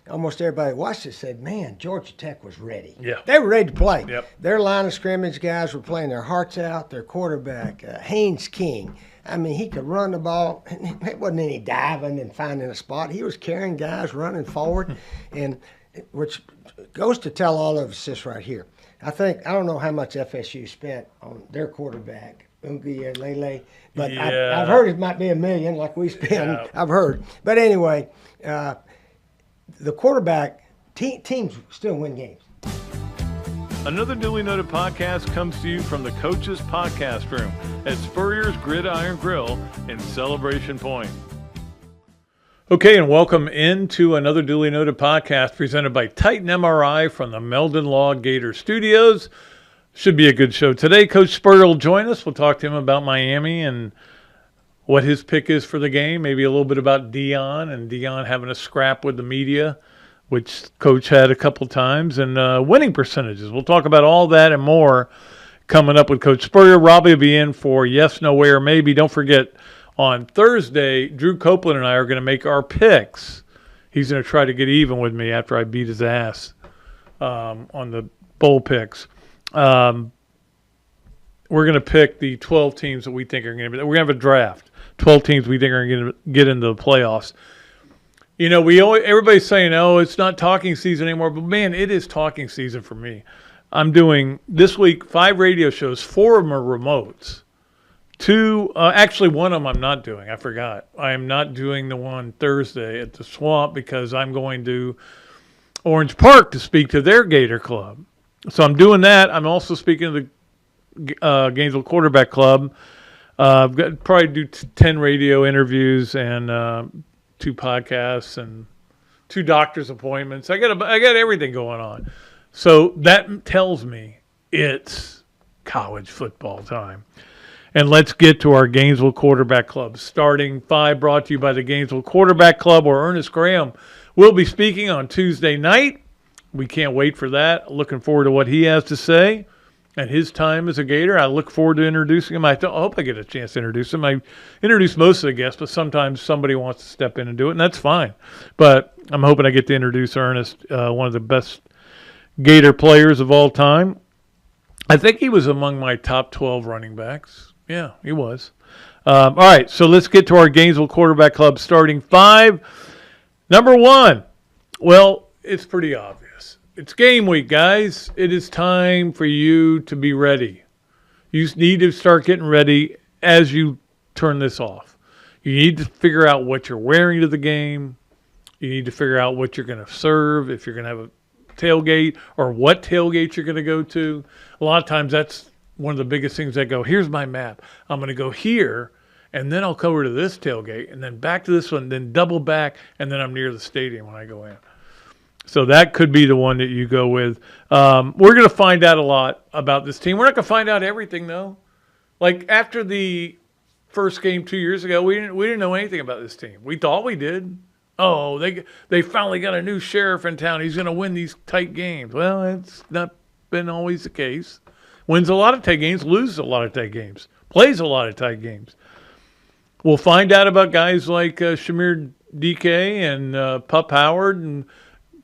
almost everybody that watched it said, man, Georgia Tech was ready. Yeah. They were ready to play. Yep. Their line of scrimmage guys were playing their hearts out. Their quarterback, Haynes King, I mean, he could run the ball. It wasn't any diving and finding a spot. He was carrying guys, running forward, and which goes to tell all of us this right here. I don't know how much FSU spent on their quarterback, Ungi and Lele, but Yeah. I've heard it might be $1 million like we spend. Yeah. I've heard. But anyway, the quarterback, teams still win games. Another Dooley Noted podcast comes to you from the Coach's Podcast Room at Spurrier's Gridiron Grill in Celebration Point. Okay, and welcome into another Dooley Noted podcast presented by Titan MRI from the Meldon Law Gator Studios. Should be a good show today. Coach Spurrier will join us. We'll talk to him about Miami and what his pick is for the game. Maybe a little bit about Dion and Dion having a scrap with the media, which Coach had a couple times, and winning percentages. We'll talk about all that and more coming up with Coach Spurrier. Robbie will be in for Yes, No Way, or Maybe. Don't forget, on Thursday, Drew Copeland and I are going to make our picks. He's going to try to get even with me after I beat his ass on the bowl picks. We're going to pick the 12 teams that we think are going to be. We're going to have a draft. 12 teams we think are going to get into the playoffs. You know, everybody's saying, oh, it's not talking season anymore. But, man, it is talking season for me. I'm doing, this week, 5 radio shows. 4 of them are remotes. 2, actually, one of them I'm not doing. I forgot. I am not doing the one Thursday at the Swamp because I'm going to Orange Park to speak to their Gator Club. So I'm doing that. I'm also speaking to the Gainesville Quarterback Club. I've got probably do 10 radio interviews and 2 podcasts and 2 doctor's appointments. I got everything going on. So that tells me it's college football time. And let's get to our Gainesville Quarterback Club. Starting 5 brought to you by the Gainesville Quarterback Club, where Ernest Graham will be speaking on Tuesday night. We can't wait for that. Looking forward to what he has to say and his time as a Gator. I look forward to introducing him. I hope I get a chance to introduce him. I introduce most of the guests, but sometimes somebody wants to step in and do it, and that's fine. But I'm hoping I get to introduce Ernest, one of the best Gator players of all time. I think he was among my top 12 running backs. Yeah, he was. All right, so let's get to our Gainesville Quarterback Club starting 5. Number 1, well, it's pretty obvious. It's game week, guys. It is time for you to be ready. You need to start getting ready as you turn this off. You need to figure out what you're wearing to the game. You need to figure out what you're going to serve, if you're going to have a tailgate or what tailgate you're going to go to. A lot of times that's one of the biggest things that go, here's my map. I'm going to go here, and then I'll come over to this tailgate, and then back to this one, then double back, and then I'm near the stadium when I go in. So that could be the one that you go with. We're going to find out a lot about this team. We're not going to find out everything, though. Like after the first game 2 years ago, we didn't know anything about this team. We thought we did. Oh, they finally got a new sheriff in town. He's going to win these tight games. Well, it's not been always the case. Wins a lot of tight games, loses a lot of tight games, plays a lot of tight games. We'll find out about guys like Shamir DK and Pup Howard and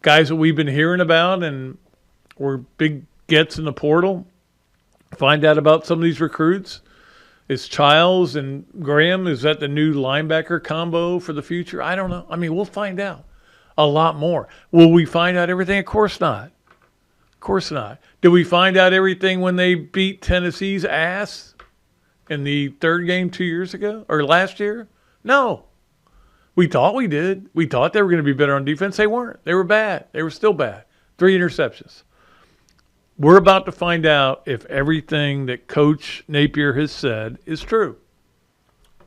guys that we've been hearing about and were big gets in the portal. Find out about some of these recruits. Is Childs and Graham, is that the new linebacker combo for the future? I don't know. I mean, we'll find out a lot more. Will we find out everything? Of course not. Of course not. Did we find out everything when they beat Tennessee's ass in the 3rd game 2 years ago or last year? No. We thought we did. We thought they were going to be better on defense. They weren't. They were bad. They were still bad. 3 interceptions. We're about to find out if everything that Coach Napier has said is true.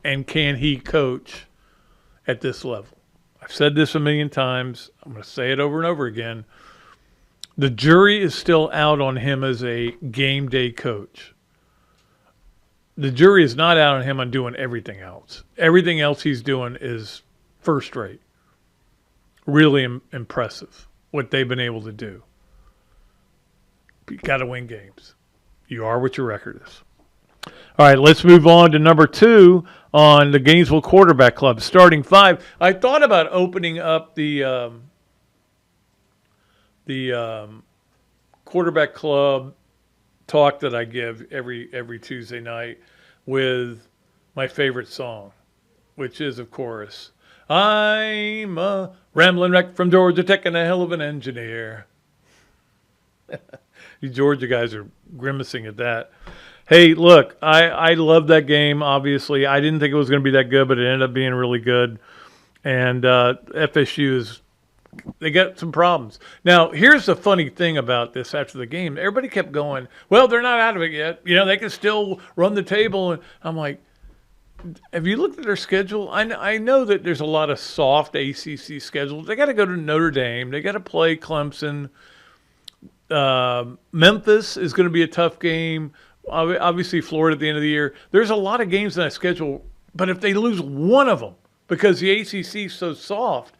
And can he coach at this level? I've said this a million times. I'm going to say it over and over again. The jury is still out on him as a game day coach. The jury is not out on him on doing everything else. Everything else he's doing is first rate. Really impressive what they've been able to do. You got to win games. You are what your record is. All right, let's move on to number 2 on the Gainesville Quarterback Club, starting 5. I thought about opening up the the quarterback club talk that I give every Tuesday night with my favorite song, which is, of course, I'm a rambling wreck from Georgia Tech and a hell of an engineer. You Georgia guys are grimacing at that. Hey, look, I love that game, obviously. I didn't think it was going to be that good, but it ended up being really good. And FSU they got some problems. Now, here's the funny thing about this after the game. Everybody kept going, well, they're not out of it yet. They can still run the table. And I'm like, have you looked at their schedule? I know that there's a lot of soft ACC schedules. They got to go to Notre Dame. They got to play Clemson. Memphis is going to be a tough game. Obviously, Florida at the end of the year. There's a lot of games in that schedule, but if they lose one of them, because the ACC is so soft,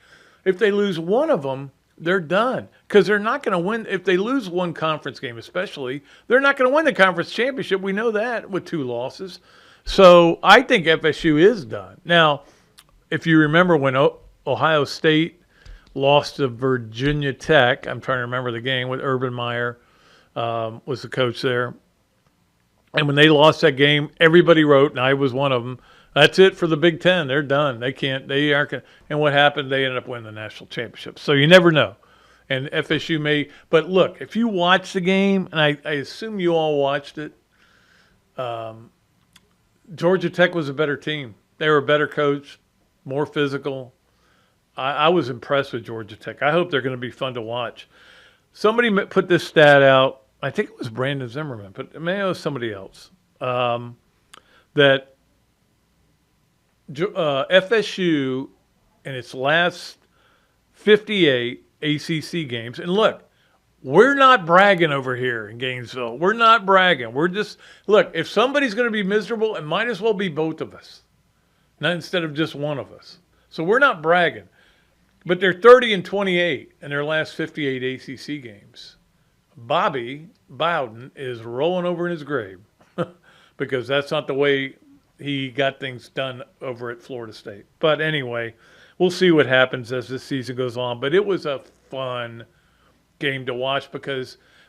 if they lose one of them, they're done. Because they're not going to win. If they lose one conference game especially, they're not going to win the conference championship. We know that with 2 losses. So I think FSU is done. Now, if you remember when Ohio State lost to Virginia Tech, I'm trying to remember the game with Urban Meyer was the coach there. And when they lost that game, everybody wrote, and I was one of them, that's it for the Big Ten. They're done. They aren't going to. And what happened? They ended up winning the national championship. So you never know. And FSU may. But look, if you watch the game, and I assume you all watched it, Georgia Tech was a better team. They were a better coach, more physical. I was impressed with Georgia Tech. I hope they're going to be fun to watch. Somebody put this stat out. I think it was Brandon Zimmerman, but it may have been somebody else. That FSU in its last 58 ACC games, and look, we're not bragging over here in Gainesville. We're not bragging. We're just, look, if somebody's going to be miserable, it might as well be both of us, not instead of just one of us. So we're not bragging. But they're 30-28 in their last 58 ACC games. Bobby Bowden is rolling over in his grave because that's not the way he got things done over at Florida State. But anyway, we'll see what happens as this season goes on. But it was a fun game to watch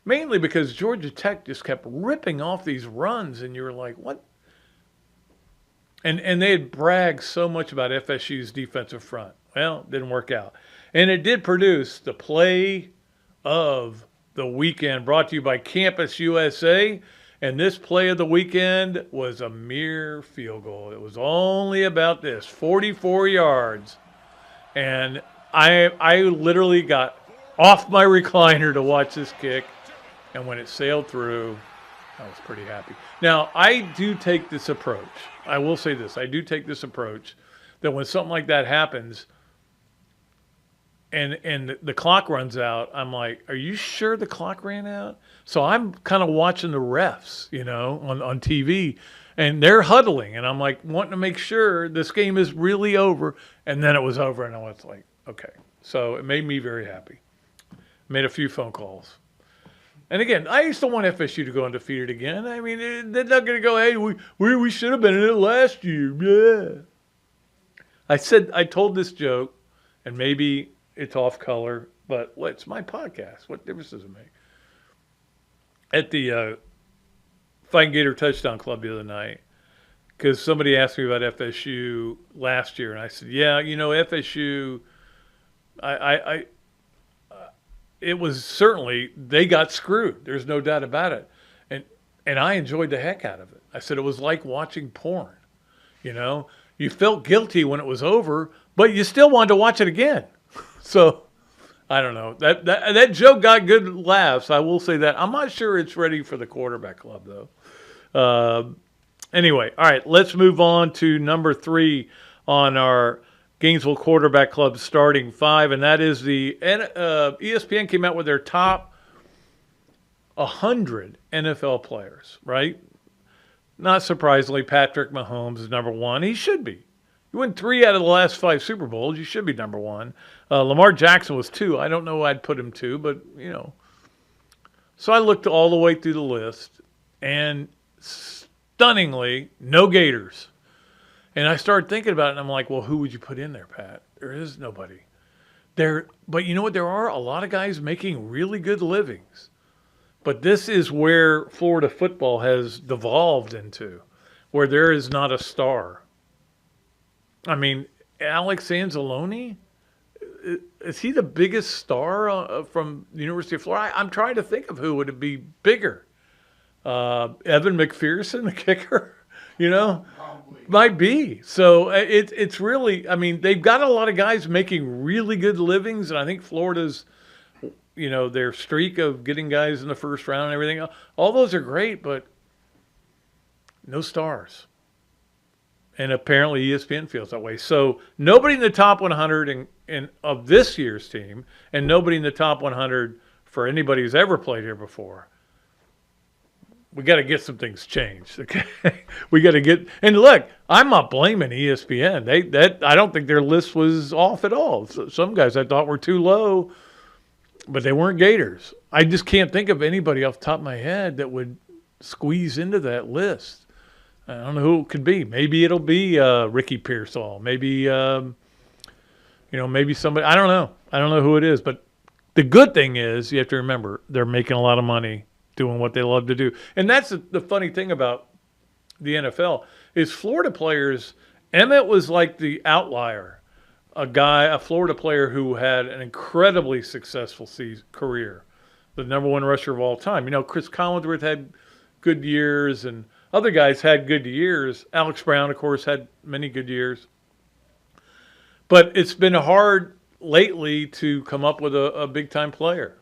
mainly because Georgia Tech just kept ripping off these runs, and you were like, what? And they had bragged so much about FSU's defensive front. Well, it didn't work out. And it did produce the play of the weekend, brought to you by Campus USA. And this play of the weekend was a mere field goal. It was only about 44 yards. And I literally got off my recliner to watch this kick. And when it sailed through, I was pretty happy. Now, I do take this approach. I will say this. I do take this approach that when something like that happens and the clock runs out, I'm like, are you sure the clock ran out? So I'm kind of watching the refs, on TV, and they're huddling. And I'm like wanting to make sure this game is really over. And then it was over, and I was like, okay. So it made me very happy. Made a few phone calls. And again, I used to want FSU to go undefeated again. I mean, they're not going to go, hey, we should have been in it last year. Yeah. I told this joke, and maybe it's off color, but it's my podcast. What difference does it make? At the Fighting Gator Touchdown Club the other night, because somebody asked me about FSU last year, and I said, yeah, FSU, it was certainly, they got screwed. There's no doubt about it. And I enjoyed the heck out of it. I said it was like watching porn. You felt guilty when it was over, but you still wanted to watch it again. So, I don't know. That joke got good laughs. I will say that. I'm not sure it's ready for the quarterback club, though. Anyway, all right, let's move on to number 3 on our Gainesville Quarterback Club starting 5, and that is the ESPN came out with their top 100 NFL players, right? Not surprisingly, Patrick Mahomes is number 1. He should be. You won 3 out of the last 5 Super Bowls. You should be number 1. Lamar Jackson was 2. I don't know who I'd put him 2, but, So I looked all the way through the list, and stunningly, no Gators. And I started thinking about it, and I'm like, well, who would you put in there, Pat? There is nobody. But you know what? There are a lot of guys making really good livings. But this is where Florida football has devolved into, where there is not a star. I mean, Alex Anzalone, is he the biggest star from the University of Florida? I'm trying to think of who would be bigger. Evan McPherson, the kicker, Probably. Might be. So it's really, I mean, they've got a lot of guys making really good livings, and I think Florida's, their streak of getting guys in the first round and everything, all those are great, but no stars. And apparently ESPN feels that way. So nobody in the top 100 of this year's team, and nobody in the top 100 for anybody who's ever played here before. We got to get some things changed. Okay, we got to get. And look, I'm not blaming ESPN. I don't think their list was off at all. Some guys I thought were too low, but they weren't Gators. I just can't think of anybody off the top of my head that would squeeze into that list. I don't know who it could be. Maybe it'll be Ricky Pearsall. Maybe maybe somebody. I don't know. I don't know who it is. But the good thing is, you have to remember, they're making a lot of money doing what they love to do. And that's the funny thing about the NFL is Florida players. Emmett was like the outlier, a Florida player who had an incredibly successful career, the number one rusher of all time. Chris Collinsworth had good years, and other guys had good years. Alex Brown, of course, had many good years. But it's been hard lately to come up with a big-time player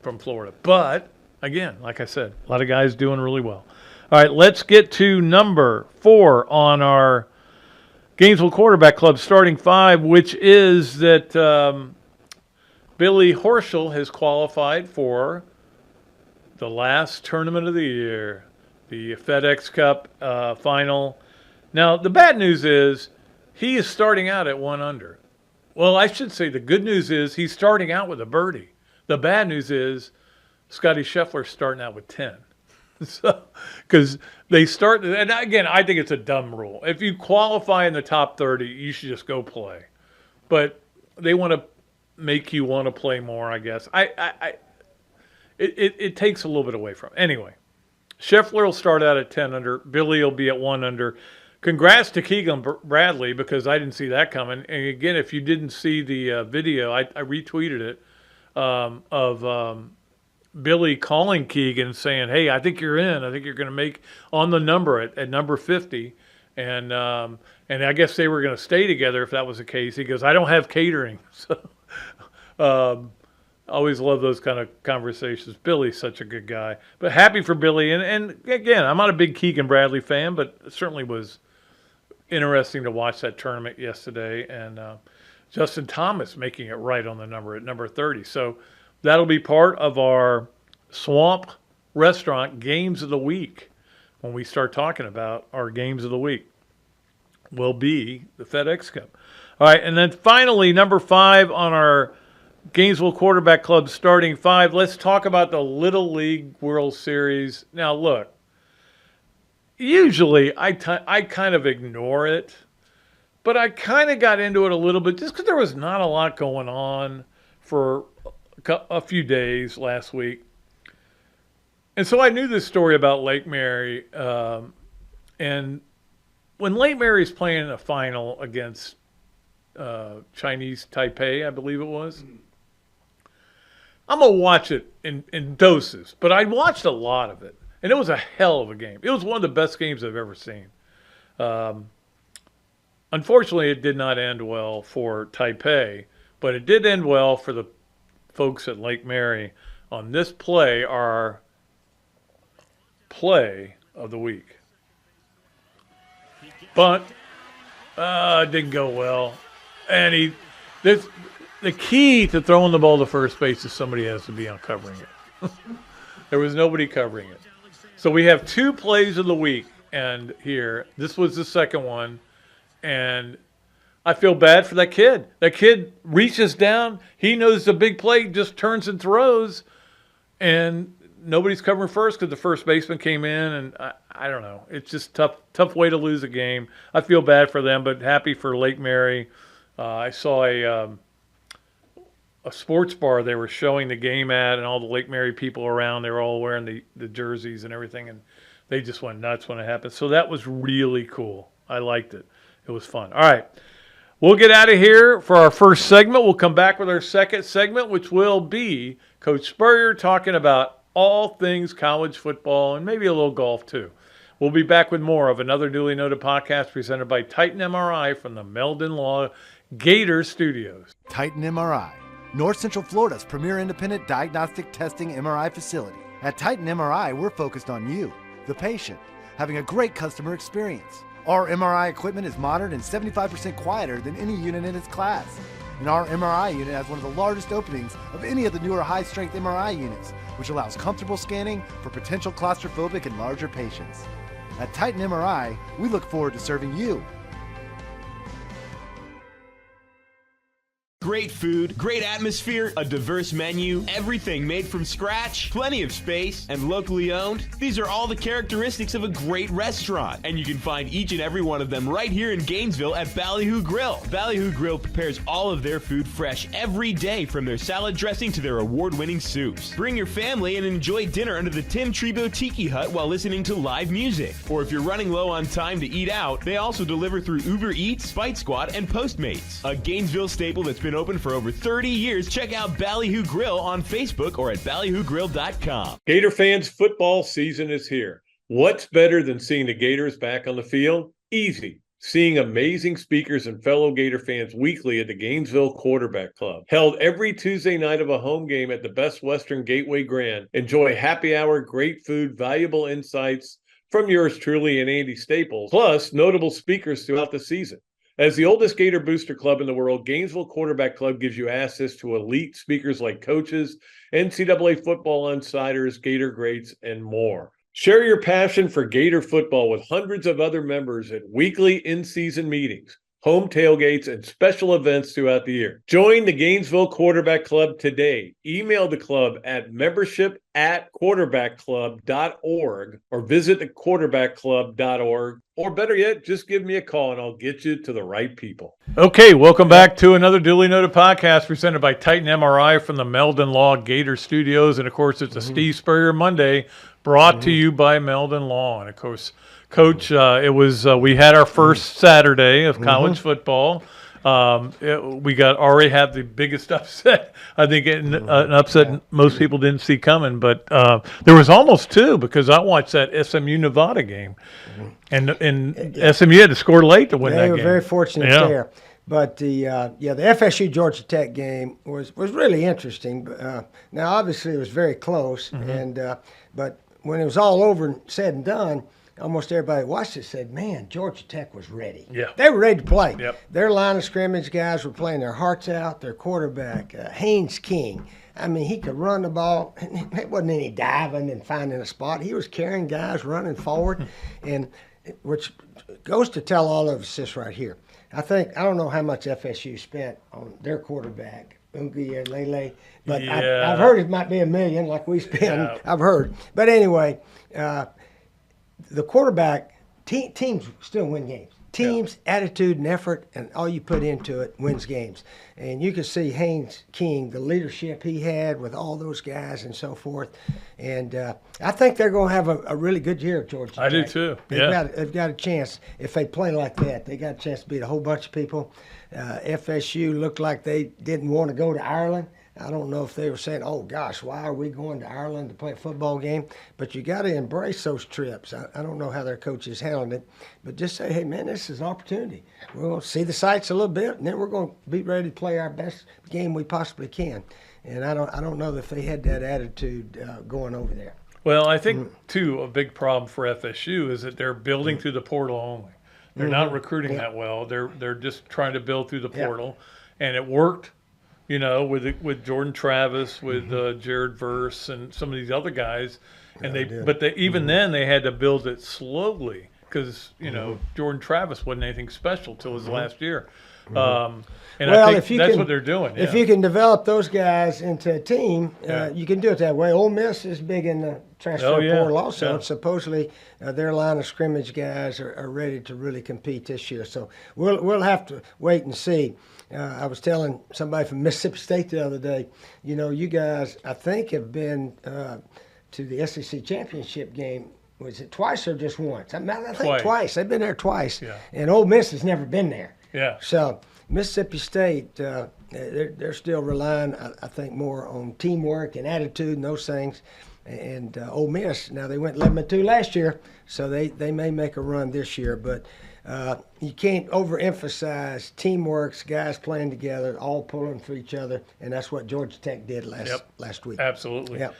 from Florida. But, again, like I said, a lot of guys doing really well. All right, let's get to number 4 on our Gainesville Quarterback Club starting 5, which is that Billy Horschel has qualified for the last tournament of the year, the FedEx Cup final. Now, the bad news is he is starting out at 1 under. Well, I should say the good news is he's starting out with a birdie. The bad news is Scotty Scheffler's starting out with 10. So, because they start, and again, I think it's a dumb rule. If you qualify in the top 30, you should just go play. But they want to make you want to play more, I guess. It takes a little bit away from it. Anyway, Scheffler will start out at 10 under. Billy will be at 1 under. Congrats to Keegan Bradley, because I didn't see that coming. And again, if you didn't see the video, I retweeted it of Billy calling Keegan saying, "Hey, I think you're in. I think you're going to make on the number at number 50." And I guess they were going to stay together if that was the case. He goes, "I don't have catering." So always love those kind of conversations. Billy's such a good guy. But happy for Billy. And again, I'm not a big Keegan Bradley fan, but it certainly was interesting to watch that tournament yesterday. And Justin Thomas making it right on the number at number 30. So that'll be part of our Swamp Restaurant Games of the Week when we start talking about our Games of the Week. Will be the FedEx Cup. All right, and then finally, number 5 on our Gainesville Quarterback Club starting 5. Let's talk about the Little League World Series. Now, look, usually I kind of ignore it, but I kind of got into it a little bit just because there was not a lot going on for a few days last week. And so I knew this story about Lake Mary. And when Lake Mary's playing a final against Chinese Taipei, I believe it was, I'm going to watch it in doses. But I watched a lot of it. And it was a hell of a game. It was one of the best games I've ever seen. Unfortunately, it did not end well for Taipei. But it did end well for the folks at Lake Mary on this play, our play of the week. Bunt. Didn't go well. And the key to throwing the ball to first base is somebody has to be on covering it. There was nobody covering it. So we have 2 plays of the week, and here, this was the second one, and I feel bad for that kid. That kid reaches down. He knows the big play, just turns and throws, and nobody's covering first because the first baseman came in, and I don't know. It's just tough way to lose a game. I feel bad for them, but happy for Lake Mary. I saw a sports bar they were showing the game at, and all the Lake Mary people around, they were all wearing the jerseys and everything, and they just went nuts when it happened. So that was really cool. I liked it. It was fun. All right. We'll get out of here for our first segment. We'll come back with our second segment, which will be Coach Spurrier talking about all things college football and maybe a little golf too. We'll be back with more of another Dooley Noted podcast presented by Titan MRI from the Meldon Law Gator Studios. Titan MRI, North Central Florida's premier independent diagnostic testing MRI facility. At Titan MRI, we're focused on you, the patient, having a great customer experience. Our MRI equipment is modern and 75% quieter than any unit in its class. And our MRI unit has one of the largest openings of any of the newer high-strength MRI units, which allows comfortable scanning for potential claustrophobic and larger patients. At Titan MRI, we look forward to serving you. Great food, great atmosphere, a diverse menu, everything made from scratch, plenty of space, and locally owned. These are all the characteristics of a great restaurant, and you can find each and every one of them right here in Gainesville at Ballyhoo Grill. Ballyhoo Grill prepares all of their food fresh every day, from their salad dressing to their award-winning soups. Bring your family and enjoy dinner under the Tim Trebo Tiki Hut while listening to live music. Or if you're running low on time to eat out, they also deliver through Uber Eats, Bite Squad, and Postmates. A Gainesville staple that's been open for over 30 years. Check out Ballyhoo Grill on Facebook or at ballyhoogrill.com. Gator fans, football season is here. What's better than seeing the Gators back on the field? Easy. Seeing amazing speakers and fellow Gator fans weekly at the Gainesville Quarterback Club. Held every Tuesday night of a home game at the Best Western Gateway Grand. Enjoy happy hour, great food, valuable insights from yours truly and Andy Staples, plus notable speakers throughout the season. As the oldest Gator booster club in the world, Gainesville Quarterback Club gives you access to elite speakers like coaches, NCAA football insiders, Gator greats, and more. Share your passion for Gator football with hundreds of other members at weekly in-season meetings, home tailgates, and special events throughout the year. Join the Gainesville Quarterback Club today. Email the club at membership@quarterbackclub.org or visit thequarterbackclub.org. Or better yet, just give me a call and I'll get you to the right people. Okay, welcome back to another Dooley Noted podcast presented by Titan MRI from the Meldon Law Gator Studios. And of course, it's a Steve Spurrier Monday brought to you by Meldon Law. And of course, Coach, it was we had our first Saturday of college football. We already had the biggest upset. I think an upset most people didn't see coming, but there was almost two because I watched that SMU Nevada game, and SMU had to score late to win that game. They were very fortunate there. But the FSU Georgia Tech game was really interesting. Now obviously it was very close, but when it was all over and said and done, almost everybody that watched it said, man, Georgia Tech was ready. Yeah. They were ready to play. Yep. Their line of scrimmage guys were playing their hearts out. Their quarterback, Cain, I mean, he could run the ball. It wasn't any diving and finding a spot. He was carrying guys, running forward, and which goes to tell all of us this right here. I don't know how much FSU spent on their quarterback, Ungi and Lele, but I've heard it might be $1 million like we spend. Yeah. I've heard. But anyway, the quarterback, teams still win games. Teams, attitude, and effort, and all you put into it wins games. And you can see Cain, the leadership he had with all those guys and so forth. And I think they're going to have a really good year at Georgia Tech. I do too. They've got a chance. If they play like that, they got a chance to beat a whole bunch of people. FSU looked like they didn't want to go to Ireland. I don't know if they were saying, oh, gosh, why are we going to Ireland to play a football game? But you got to embrace those trips. I don't know how their coaches handled it, but just say, hey, man, this is an opportunity. We're going to see the sights a little bit, and then we're going to be ready to play our best game we possibly can. And I don't know if they had that attitude going over there. Well, I think, too, a big problem for FSU is that they're building through the portal only. They're not recruiting that well. They're just trying to build through the portal, and it worked. You know, with Jordan Travis, with Jared Verse, and some of these other guys, and even then they had to build it slowly because Jordan Travis wasn't anything special till his last year, and I think that's what they're doing. If you can develop those guys into a team, you can do it that way. Ole Miss is big in the transfer portal also. And supposedly their line of scrimmage guys are ready to really compete this year. So we'll have to wait and see. I was telling somebody from Mississippi State the other day, you guys, I think, have been to the SEC championship game. Was it twice or just once? I think twice. They've been there twice. Yeah. And Ole Miss has never been there. Yeah. So Mississippi State, they're still relying, I think, more on teamwork and attitude and those things. And Ole Miss, now they went 11-2 last year, so they may make a run this year. But you can't overemphasize teamwork, guys playing together, all pulling for each other, and that's what Georgia Tech did last week. Absolutely. Yep.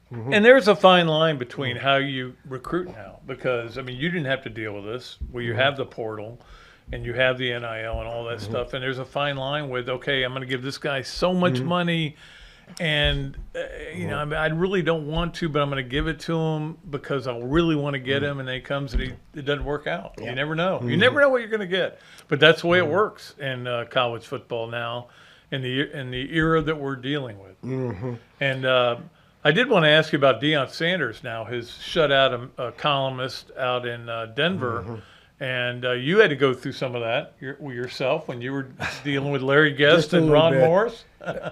Mm-hmm. And there's a fine line between how you recruit now, because you didn't have to deal with this. Well, you have the portal, and you have the NIL and all that stuff, and there's a fine line with, okay, I'm going to give this guy so much money, and I really don't want to, but I'm going to give it to him because I really want to get him, and then he comes and it doesn't work out. Yeah. You never know. You never know what you're going to get, but that's the way it works in college football now, in the era that we're dealing with. And I did want to ask you about Deion Sanders now, his shutout a columnist out in Denver. And you had to go through some of that yourself when you were dealing with Larry Guest and Ron Morris.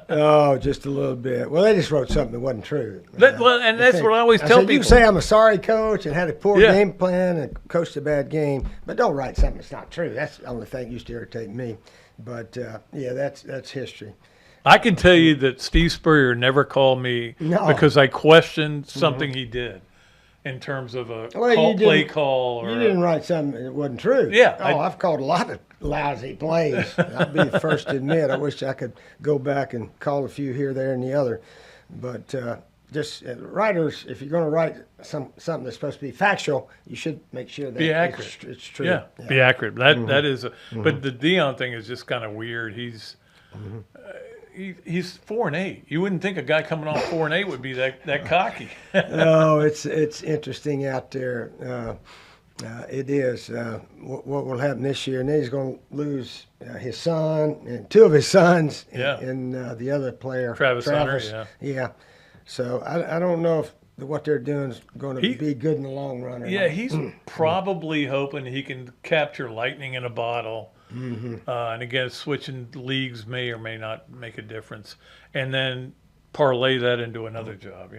Oh, just a little bit. Well, they just wrote something that wasn't true. That's what I always tell people. You can say I'm a sorry coach and had a poor game plan and coached a bad game, but don't write something that's not true. That's the only thing that used to irritate me. But, that's history. I can tell you that Steve Spurrier never called me because I questioned something he did in terms of a play call. You didn't write something that wasn't true. Yeah. I've called a lot of lousy plays. I'll be the first to admit. I wish I could go back and call a few here, there, and the other. But just writers, if you're going to write something that's supposed to be factual, you should make sure that it's true. Yeah, be accurate. That is. But the Deion thing is just kind of weird. He's 4-8. You wouldn't think a guy coming off 4-8 would be that cocky. No, it's interesting out there. It is. What will happen this year? And then he's going to lose his son and two of his sons, and the other player, Travis Hunter. Yeah. So I don't know if what they're doing is going to be good in the long run. Or not. He's probably hoping he can capture lightning in a bottle. And again, switching leagues may or may not make a difference, and then parlay that into another job,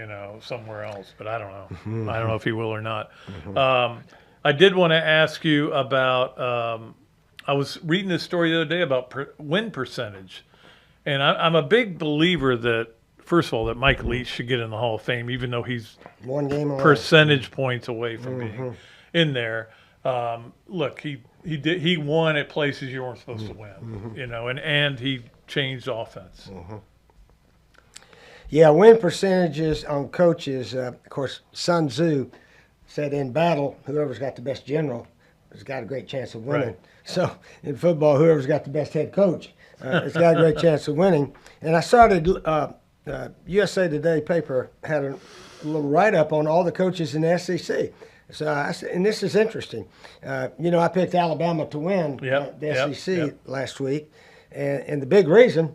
somewhere else. But I don't know. I don't know if he will or not. I did want to ask you about. I was reading this story the other day about win percentage, and I'm a big believer that, first of all, that Mike Leach should get in the Hall of Fame, even though he's one game away. Percentage points away from being in there. Look, he won at places you weren't supposed to win, and he changed offense. Yeah, win percentages on coaches. Of course, Sun Tzu said, in battle, whoever's got the best general has got a great chance of winning. Right. So in football, whoever's got the best head coach has got a great chance of winning. And I started USA Today paper had a little write-up on all the coaches in the SEC. So and this is interesting. I picked Alabama to win the SEC last week, and the big reason,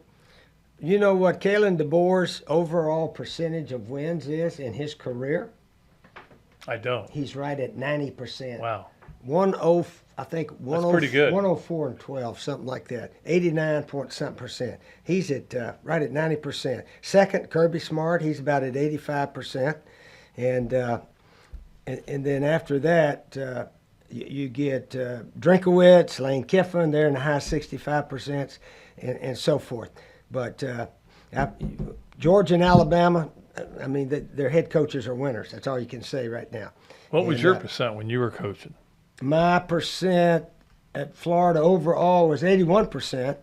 you know what Kalen DeBoer's overall percentage of wins is in his career? I don't. He's right at 90%. Wow. 10, I think 10, that's pretty good. 104 and 12, something like that. 89.something%. He's at right at 90%. Second, Kirby Smart. He's about at 85%, And then after that, you get Drinkowitz, Lane Kiffin, they're in the high 65% and so forth. But Georgia and Alabama, their head coaches are winners. That's all you can say right now. What was your percent when you were coaching? My percent at Florida overall was 81%.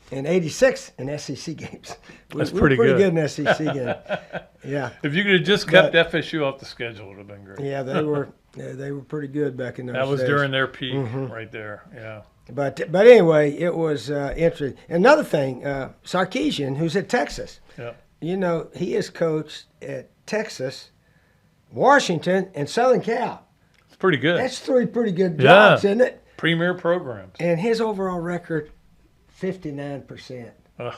And 86 in SEC games. That's we pretty were pretty good. good in SEC game. Yeah. If you could have just kept FSU off the schedule, it would have been great. Yeah, they were pretty good back in those days. That was during their peak right there. Yeah. But anyway, it was interesting. Another thing, Sarkisian, who's at Texas. Yeah. He has coached at Texas, Washington, and Southern Cal. It's pretty good. That's three pretty good jobs, isn't it? Premier programs. And his overall record, 59%. Ugh.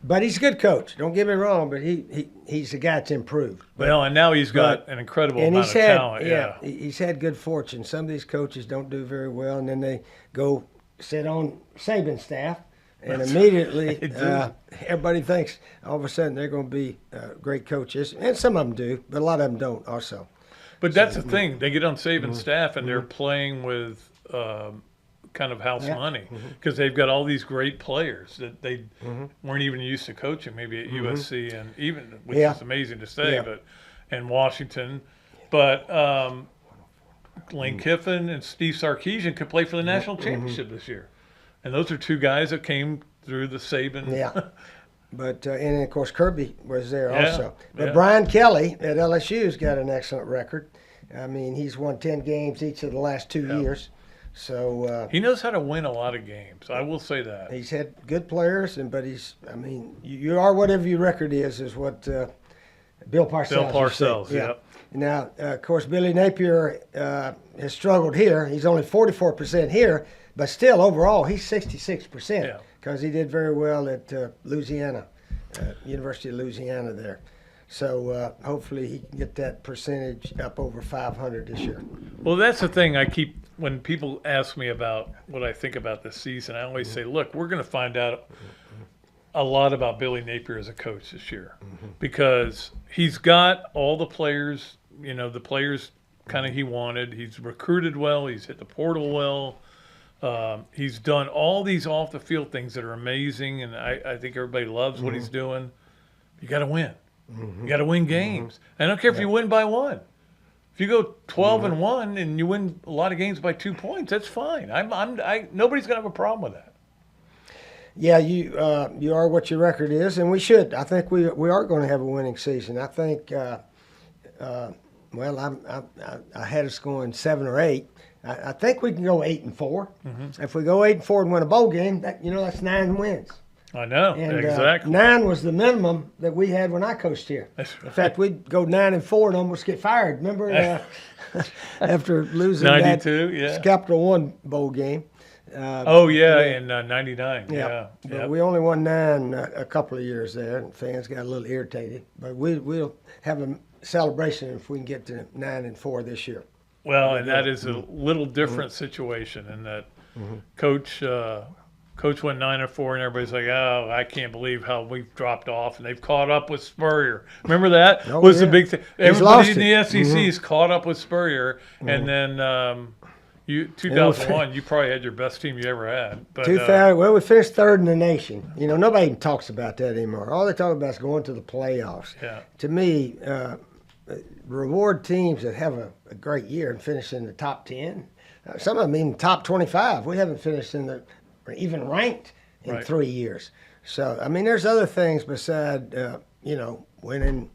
But he's a good coach. Don't get me wrong, but he's a guy that's improved. Well, and now he's got an incredible amount of talent. Yeah, he's had good fortune. Some of these coaches don't do very well, and then they go sit on Saban's staff And immediately, everybody thinks all of a sudden they're going to be great coaches. And some of them do, but a lot of them don't also. But that's the thing. They get on Saban's staff, and they're playing with kind of house money because they've got all these great players that they weren't even used to coaching, maybe at USC and even, which is amazing to say, but and Washington. But Lane Kiffin and Steve Sarkisian could play for the national championship this year. And those are two guys that came through the Saban. Yeah. But, and of course, Kirby was there also. But Brian Kelly at LSU's got an excellent record. I mean, he's won 10 games each of the last 2 years. So he knows how to win a lot of games. I will say that. He's had good players, but I mean, you are whatever your record is what Bill Parcells. Yep. Now, of course, Billy Napier has struggled here. He's only 44% here, but still, overall, he's 66% because he did very well at Louisiana, University of Louisiana there. So hopefully he can get that percentage up over 500 this year. Well, that's the thing when people ask me about what I think about this season, I always say, look, we're going to find out a lot about Billy Napier as a coach this year because he's got all the players, the players kind of he wanted. He's recruited well. He's hit the portal well. He's done all these off-the-field things that are amazing, and I think everybody loves what he's doing. You got to win. You got to win games. I don't care if you win by one. If you go 12-1 and you win a lot of games by 2 points, that's fine. Nobody's gonna have a problem with that. Yeah, you are what your record is, and we should. I think we are going to have a winning season. I think. I had us going 7 or 8. I think we can go 8-4. If we go 8-4 and win a bowl game, that's 9 wins. I know, and, exactly. 9 was the minimum that we had when I coached here. That's right. In fact, we'd go 9-4 and almost get fired. Remember, after losing 92, that Capital One bowl game. In 99. Yeah. But we only won 9 a couple of years there, and fans got a little irritated. But we'll have a celebration if we can get to 9-4 this year. Well, and that is a little different situation in that Coach went 9-4, and everybody's like, "Oh, I can't believe how we've dropped off." And they've caught up with Spurrier. Remember that was the big thing. Everybody in the SEC is caught up with Spurrier, and then 2001, you probably had your best team you ever had. But 2000, we finished 3rd in the nation. Nobody even talks about that anymore. All they talk about is going to the playoffs. Yeah. To me, reward teams that have a great year and finish in the top 10. Some of them even top 25. We haven't finished in the even ranked in 3 years. So, I mean, there's other things beside, winning,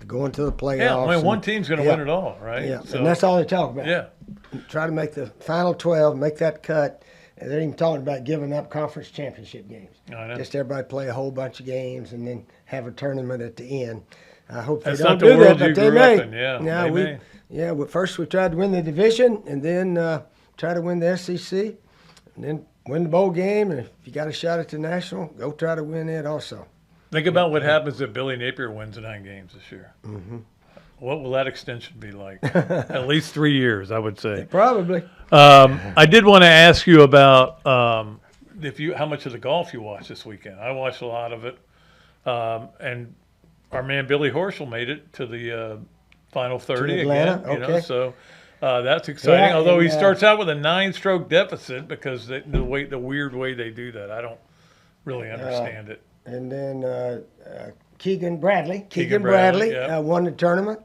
going to the playoffs. Yeah, I mean, one team's going to win it all, right? Yeah, so, and that's all they talk about. Yeah. Try to make the final 12, make that cut. And they're even talking about giving up conference championship games. I know. Just everybody play a whole bunch of games and then have a tournament at the end. I hope that's they don't do that, but they may. They may. Yeah, well, first we tried to win the division and then try to win the SEC and then win the bowl game, and if you got a shot at the national, go try to win it also. Think about what happens if Billy Napier wins 9 games this year. What will that extension be like? At least 3 years, I would say. Probably. I did want to ask you about how much of the golf you watched this weekend. I watched a lot of it, and our man Billy Horschel made it to the final 30 Atlanta? again. Okay. So. That's exciting. Yeah, although he starts out with a 9-stroke deficit because the weird way they do that, I don't really understand it. And then Keegan Bradley yeah. won the tournament.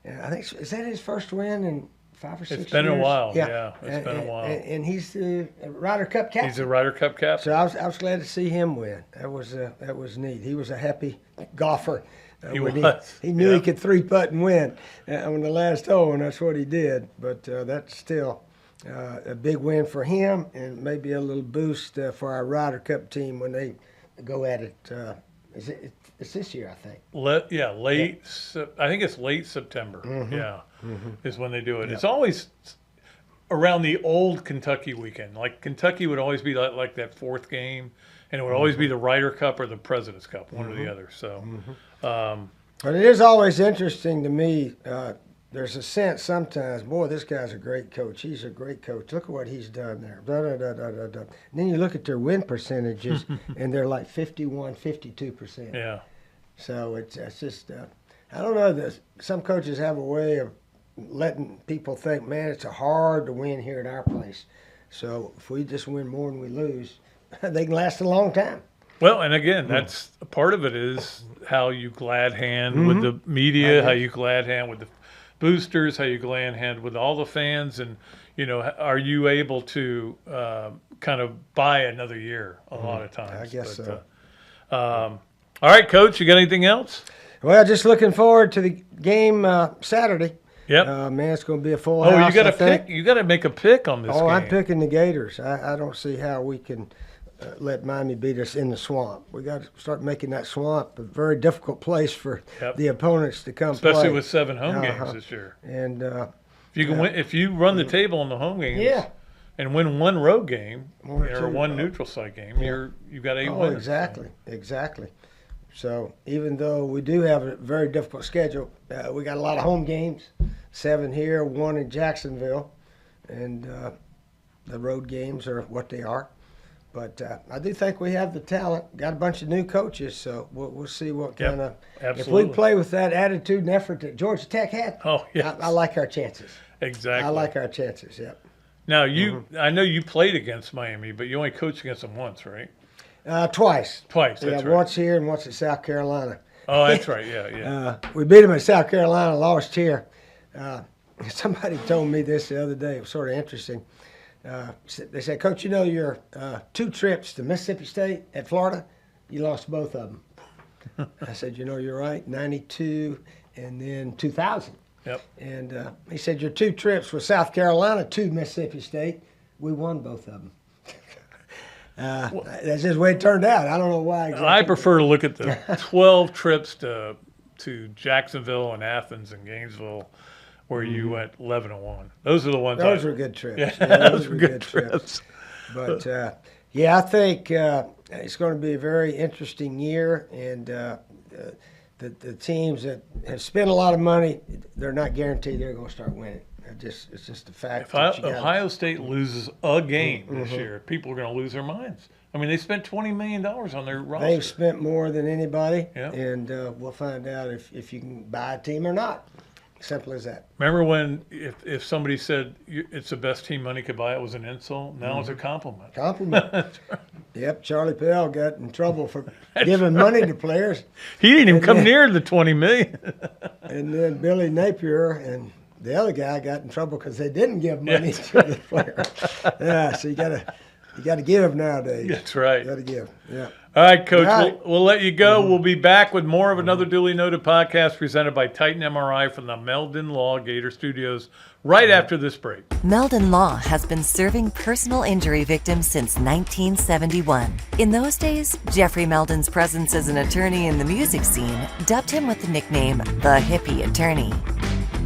I think is that his first win in 5 or 6 years? It's been a while. Yeah, it's been a while. And he's the Ryder Cup captain. He's a Ryder Cup captain. So I was glad to see him win. That was neat. He was a happy golfer. He knew he could 3-putt and win on the last hole, and that's what he did. But that's still a big win for him, and maybe a little boost for our Ryder Cup team when they go at it. It's this year, I think. Late. I think it's late September. Is when they do it. It's always around the old Kentucky weekend. Like Kentucky would always be like that 4th game, and it would always be the Ryder Cup or the President's Cup, one or the other. So. But it is always interesting to me there's a sense sometimes, boy, this guy's a great coach. He's a great coach. Look at what he's done there. Da, da, da, da, da, da. And then you look at their win percentages, and they're like 51, 52%. Yeah. So it's just, I don't know. Some coaches have a way of letting people think, man, it's hard to win here at our place. So if we just win more than we lose, they can last a long time. Well, and again, that's part of it is how you glad hand with the media, how you glad hand with the boosters, how you glad hand with all the fans, and are you able to kind of buy another year a lot of times? I guess so. All right, Coach, you got anything else? Well, just looking forward to the game Saturday. Yep. Man, it's going to be a full house. You got to pick. You got to make a pick on this game. Oh, I'm picking the Gators. I don't see how we can let Miami beat us in the swamp. We got to start making that swamp a very difficult place for the opponents to come play. Especially with 7 home games this year. And if you can win, if you run the table on the home games, and win one road game or one neutral site game, you've got 8 wins. Exactly. So even though we do have a very difficult schedule, we got a lot of home games, 7 here, 1 in Jacksonville, and the road games are what they are. But I do think we have the talent. Got a bunch of new coaches, so we'll see what kind of. If we play with that attitude and effort that Georgia Tech had, I like our chances. Exactly. I like our chances. Yep. Now I know you played against Miami, but you only coached against them once, right? Twice. Twice. That's right. Once here and once at South Carolina. Oh, that's right. Yeah. We beat them at South Carolina, lost here. Somebody told me this the other day. It was sort of interesting. They said, Coach, your 2 trips to Mississippi State at Florida, you lost both of them. I said, you're right, 92 and then 2000. Yep. And he said, your 2 trips with South Carolina to Mississippi State, we won both of them. That's just the way it turned out. I don't know why exactly. I prefer to look at the 12 trips to Jacksonville and Athens and Gainesville, where you went 11-1. Those are the ones. Those were good trips. Yeah, those were good trips. But I think it's going to be a very interesting year, and the teams that have spent a lot of money, they're not guaranteed they're going to start winning. It's just a fact. If Ohio State loses a game this year, people are going to lose their minds. I mean, they spent $20 million on their roster. They've spent more than anybody, and we'll find out if you can buy a team or not. Simple as that. Remember when if somebody said it's the best team money could buy, it was an insult? Now it's a compliment. That's right. Yep, Charlie Pell got in trouble for giving money to players. He didn't even come near the $20 million. And then Billy Napier and the other guy got in trouble because they didn't give money to the player. So you got to give nowadays. That's right. You got to give. Yeah. All right, Coach. All right. We'll let you go. We'll be back with more of another Dooley Noted podcast presented by Titan MRI from the Meldon Law Gator Studios right after this break. Meldon Law has been serving personal injury victims since 1971. In those days, Jeffrey Meldon's presence as an attorney in the music scene dubbed him with the nickname the Hippie Attorney.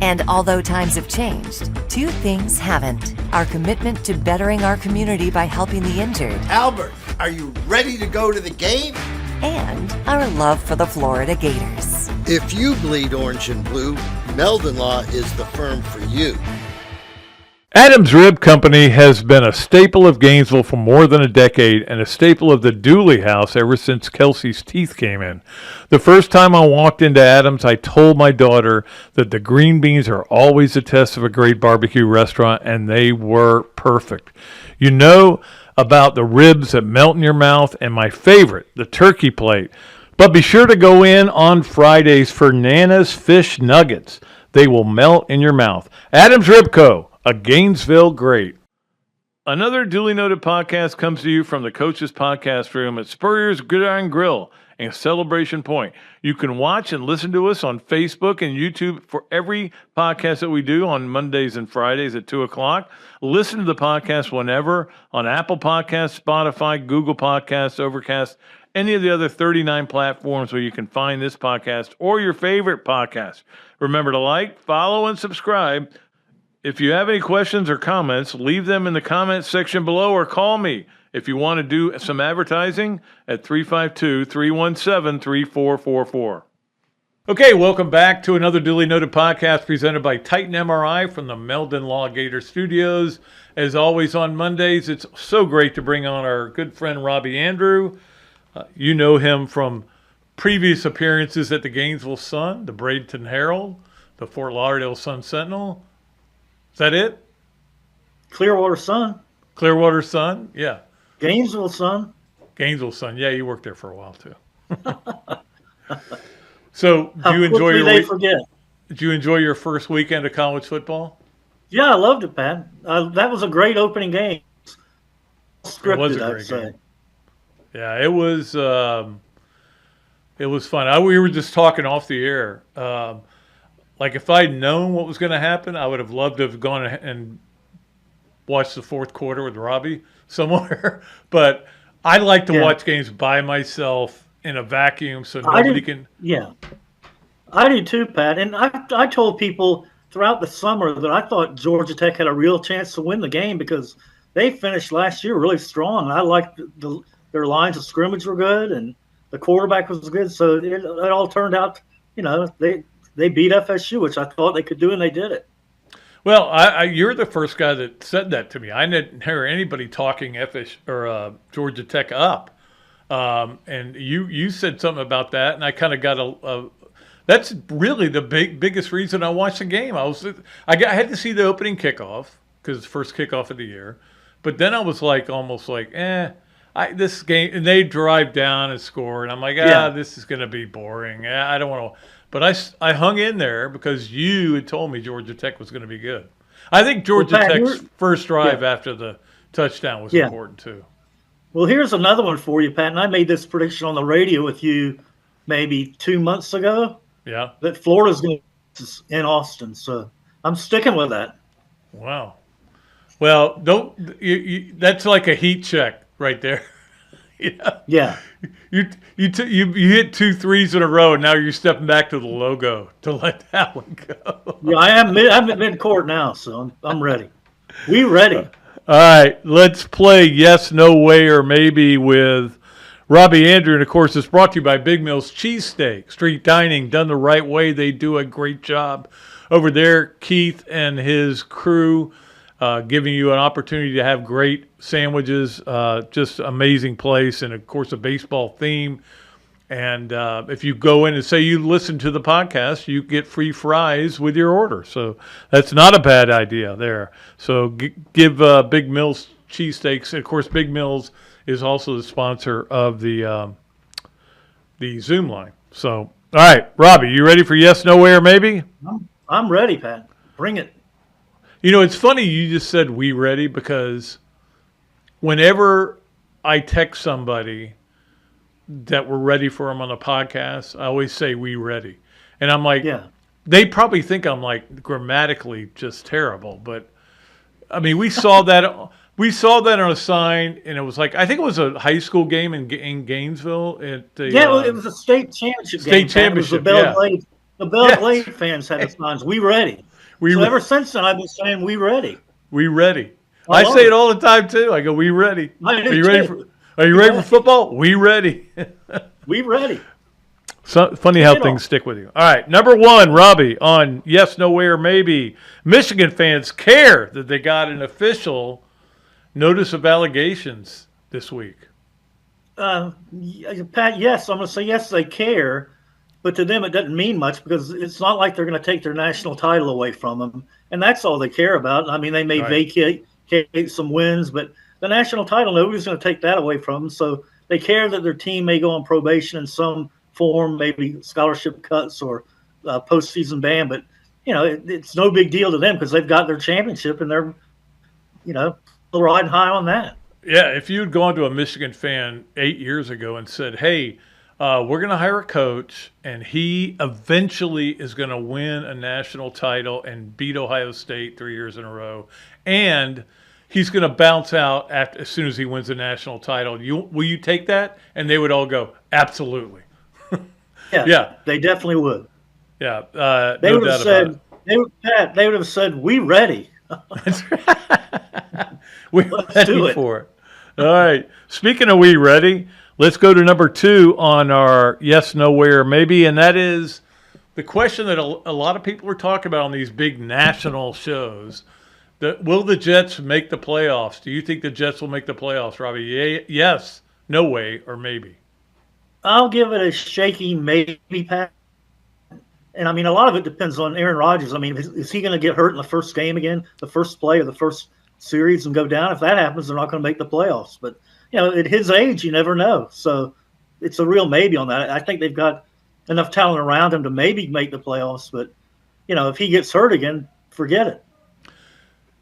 And although times have changed, 2 things haven't. Our commitment to bettering our community by helping the injured. Albert, are you ready to go to the game? And our love for the Florida Gators. If you bleed orange and blue, Meldon Law is the firm for you. Adams Rib Company has been a staple of Gainesville for more than a decade and a staple of the Dooley house ever since Kelsey's teeth came in. The first time I walked into Adams, I told my daughter that the green beans are always a test of a great barbecue restaurant, and they were perfect. You know about the ribs that melt in your mouth, and my favorite, the turkey plate. But be sure to go in on Fridays for Nana's Fish Nuggets. They will melt in your mouth. Adams Rib Co., a Gainesville great. Another Dooley Noted podcast comes to you from the Coach's Podcast Room at Spurrier's Gridiron Grill in Celebration Point. You can watch and listen to us on Facebook and YouTube for every podcast that we do on Mondays and Fridays at 2 o'clock. Listen to the podcast whenever on Apple Podcasts, Spotify, Google Podcasts, Overcast, any of the other 39 platforms where you can find this podcast or your favorite podcast. Remember to like, follow, and subscribe. If you have any questions or comments, leave them in the comments section below or call me if you want to do some advertising at 352-317-3444. Okay, welcome back to another Duly Noted podcast presented by Titan MRI from the Meldon Law Gator Studios. As always on Mondays, it's so great to bring on our good friend Robbie Andrew. You know him from previous appearances at the Gainesville Sun, the Bradenton Herald, the Fort Lauderdale Sun-Sentinel. Is that it? Clearwater Sun. Clearwater Sun, yeah. Gainesville Sun. Gainesville Sun, yeah, you worked there for a while too. So, How quickly they forget. Did you enjoy your first weekend of college football? Yeah, I loved it, Pat. That was a great opening game. Scripted, It was a I'd great say. game. Yeah, it was fun. We were just talking off the air. Like if I'd known what was going to happen, I would have loved to have gone and watched the fourth quarter with Robbie somewhere. But I like to watch games by myself in a vacuum so nobody can. Yeah, I do too, Pat. And I told people throughout the summer that I thought Georgia Tech had a real chance to win the game because they finished last year really strong. I liked their lines of scrimmage were good and the quarterback was good. So it all turned out, they beat FSU, which I thought they could do, and they did it. Well, you're the first guy that said that to me. I didn't hear anybody talking Georgia Tech up. And you said something about that, and I kind of got that's really the biggest reason I watched the game. I had to see the opening kickoff because it's the first kickoff of the year, but then I was almost like, this game, and they drive down and score, and I'm like, this is going to be boring. I don't want to, but I hung in there because you had told me Georgia Tech was going to be good. I think Georgia Tech's first drive after the touchdown was important too. Well, here's another one for you, Pat. And I made this prediction on the radio with you maybe 2 months ago. Yeah. That Florida's going to in Austin. So I'm sticking with that. Wow. Well, that's like a heat check right there. Yeah. You hit 2 threes in a row, and now you're stepping back to the logo to let that one go. Yeah, I'm at mid-court now, so I'm ready. We ready. All right, let's play yes, no way, or maybe with Robbie Andrew. And, of course, it's brought to you by Big Mill's Cheesesteaks. Street dining done the right way. They do a great job over there. Keith and his crew giving you an opportunity to have great sandwiches. Just amazing place. And, of course, a baseball theme. And if you go in and say you listen to the podcast, you get free fries with your order. So that's not a bad idea there. So give Big Mill's Cheesesteaks. And, of course, Big Mill's is also the sponsor of the Zoom line. So, all right, Robbie, you ready for yes, no way, or maybe? I'm ready, Pat. Bring it. It's funny you just said we ready because whenever I text somebody that we're ready for them on the podcast, I always say we ready. And I'm like, they probably think I'm like grammatically just terrible. But, I mean, we saw that on a sign, and it was like, I think it was a high school game in Gainesville. At the, it was a state championship game. Championship, the Bell Glade fans had the signs, we ready. Ever since then, I've been saying we ready. We ready. I say it all the time, too. I go, we ready. Are you ready for football? We ready. We ready. So funny how things stick with you. All right, number 1, Robbie, on yes, no way, or maybe. Michigan fans care that they got an official notice of allegations this week. Pat, yes, I'm going to say yes, they care. But to them, it doesn't mean much because it's not like they're going to take their national title away from them. And that's all they care about. I mean, they may vacate some wins, but the national title, nobody's going to take that away from them. So they care that their team may go on probation in some form, maybe scholarship cuts or postseason ban. But, it's no big deal to them because they've got their championship and they're, riding high on that. Yeah, if you'd gone to a Michigan fan 8 years ago and said, hey, we're going to hire a coach, and he eventually is going to win a national title and beat Ohio State 3 years in a row, and he's going to bounce out as soon as he wins a national title. Will you take that? And they would all go, absolutely. Yeah, they definitely would. Yeah, they would have said, they would have said, we ready. We're ready for it. All right. Speaking of we ready, let's go to number 2 on our yes, no, where, maybe, and that is the question that a lot of people are talking about on these big national shows, will the Jets make the playoffs? Do you think the Jets will make the playoffs, Robbie? Yes, no way, or maybe? I'll give it a shaky maybe, Pat. And, I mean, a lot of it depends on Aaron Rodgers. I mean, is he going to get hurt in the first game again, the first play of the first series and go down? If that happens, they're not going to make the playoffs. But, at his age, you never know. So it's a real maybe on that. I think they've got enough talent around him to maybe make the playoffs. But, if he gets hurt again, forget it.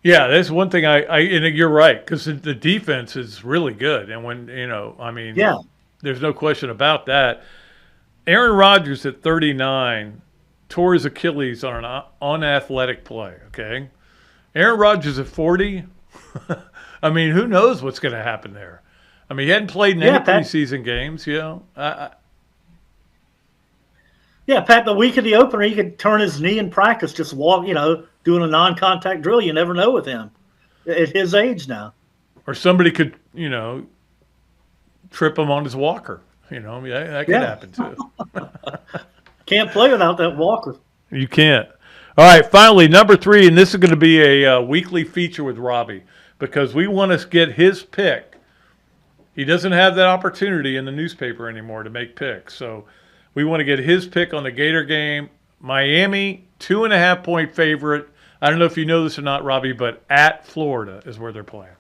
Yeah, that's one thing and you're right, because the defense is really good. And when, yeah, there's no question about that. Aaron Rodgers at 39 tore his Achilles on an unathletic play, okay? Aaron Rodgers at 40, I mean, who knows what's going to happen there? I mean, he hadn't played in any preseason games, Yeah, Pat, the week of the opener, he could turn his knee in practice, just walk, doing a non-contact drill. You never know with him at his age now. Or somebody could, trip him on his walker. That could happen too. Can't play without that walker. You can't. All right, finally, number 3, and this is going to be a weekly feature with Robbie because we want to get his pick. He doesn't have that opportunity in the newspaper anymore to make picks, so we want to get his pick on the Gator game. Miami, 2.5-point favorite. I don't know if you know this or not, Robbie, but at Florida is where they're playing.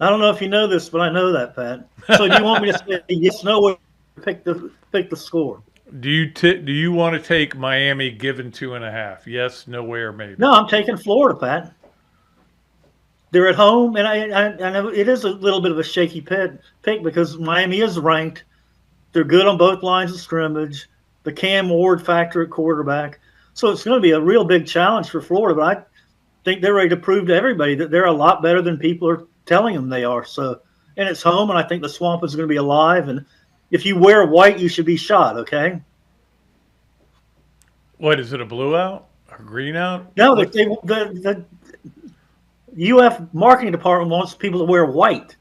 I don't know if you know this, but I know that, Pat. So do you want me to say yes, no, or pick the score? Do you want to take Miami given 2.5? Yes, no way, or maybe? No, I'm taking Florida, Pat. They're at home, and I know it is a little bit of a shaky pick because Miami is ranked. They're good on both lines of scrimmage. The Cam Ward factor at quarterback. So it's going to be a real big challenge for Florida, but I think they're ready to prove to everybody that they're a lot better than people are telling them they are. So, and it's home, and I think the Swamp is going to be alive. And if you wear white, you should be shot, okay? What, is it a blue out? A green out? No, the UF marketing department wants people to wear white.